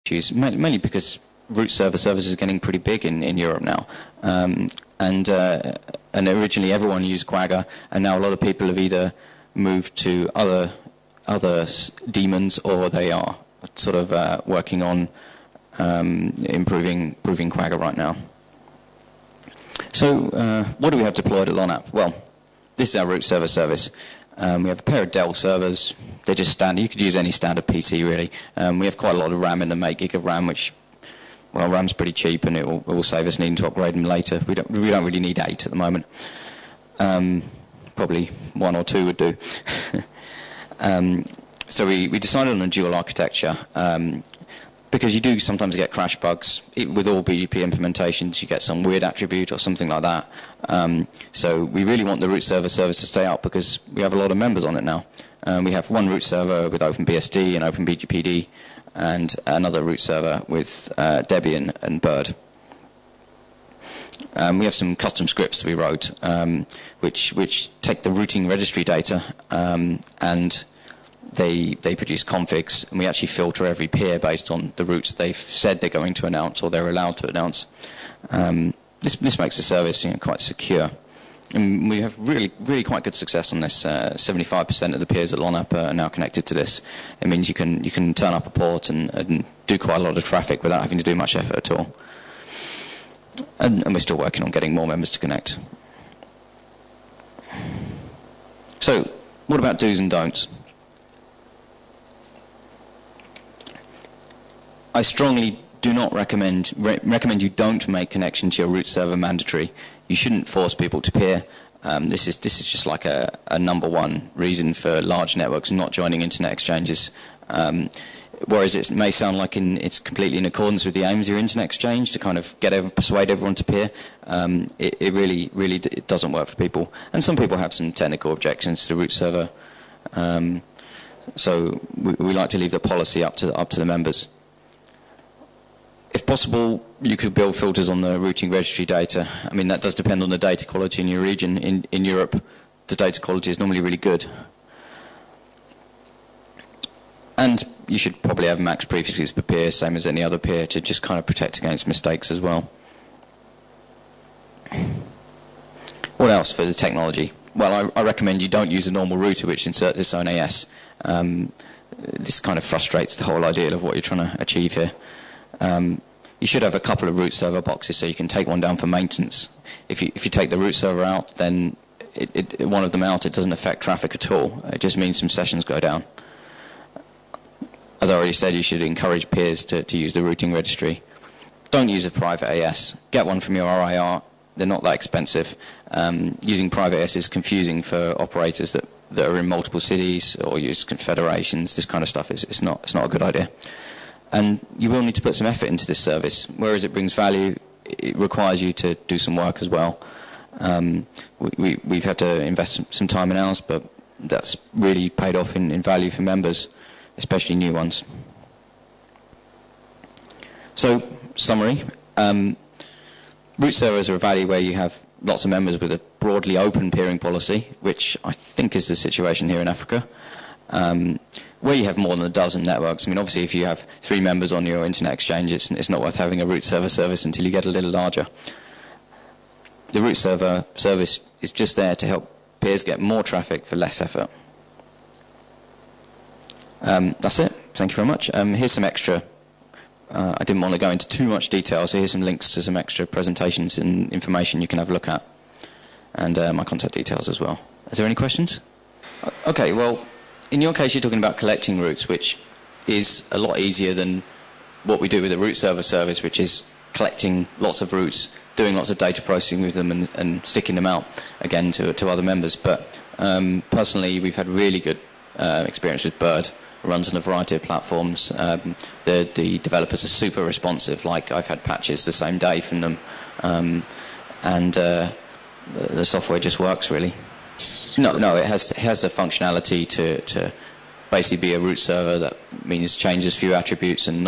issues, mainly because root server services are getting pretty big in Europe now. And originally everyone used Quagga, and now a lot of people have either moved to other daemons, or they are sort of working on improving Quagga right now. So what do we have deployed at LonApp? Well, this is our root server service. We have a pair of Dell servers. They're just standard. You could use any standard PC, really. We have quite a lot of RAM in them, 8 gig of RAM, which, well, RAM's pretty cheap, and it will save us needing to upgrade them later. We don't really need 8 at the moment. Probably 1 or 2 would do. So we decided on a dual architecture, because you do sometimes get crash bugs. With all BGP implementations, you get some weird attribute or something like that. So we really want the root server service to stay up, because we have a lot of members on it now. We have one root server with OpenBSD and OpenBGPD, and another root server with Debian and Bird. We have some custom scripts we wrote, which take the routing registry data, and they produce configs, and we actually filter every peer based on the routes they've said they're going to announce or they're allowed to announce. This makes the service quite secure. And we have really quite good success on this. 75% of the peers at LonApp are now connected to this. It means you can turn up a port and do quite a lot of traffic without having to do much effort at all. And we're still working on getting more members to connect. So, what about do's and don'ts? I strongly do not recommend you don't make connection to your root server mandatory. You shouldn't force people to peer. This is just like a #1 reason for large networks not joining internet exchanges. Whereas it may sound like it's completely in accordance with the aims of your internet exchange to kind of persuade everyone to peer, it really doesn't work for people. And some people have some technical objections to the root server. So we like to leave the policy up to the members. If possible, you could build filters on the routing registry data. I mean, that does depend on the data quality in your region. In Europe, the data quality is normally really good. And you should probably have max prefixes per peer, same as any other peer, to just kind of protect against mistakes as well. What else for the technology? Well, I recommend you don't use a normal router which inserts its own AS. This kind of frustrates the whole idea of what you're trying to achieve here. You should have a couple of root server boxes so you can take one down for maintenance. If you take the root server out, then one of them out, it doesn't affect traffic at all. It just means some sessions go down. As I already said, you should encourage peers to use the routing registry. Don't use a private AS. Get one from your RIR. They're not that expensive. Using private AS is confusing for operators that are in multiple cities or use confederations. This kind of stuff it's not a good idea. And you will need to put some effort into this service. Whereas it brings value, it requires you to do some work as well. We've had to invest some time in ours, but that's really paid off in value for members, especially new ones. So, summary. Root servers are a value where you have lots of members with a broadly open peering policy, which I think is the situation here in Africa. Where you have more than a dozen networks, I mean, obviously if you have 3 members on your internet exchange, it's not worth having a root server service until you get a little larger. The root server service is just there to help peers get more traffic for less effort. That's it. Thank you very much. Here's some extra. I didn't want to go into too much detail, so here's some links to some extra presentations and information you can have a look at, and my contact details as well. Is there any questions? Okay, well, in your case you're talking about collecting routes, which is a lot easier than what we do with the root server service, which is collecting lots of routes, doing lots of data processing with them and sticking them out again to other members. But personally, we've had really good experience with Bird. It runs on a variety of platforms. The developers are super responsive. Like, I've had patches the same day from them, and the software just works really. No, it has the functionality to basically be a root server. That means changes few attributes and not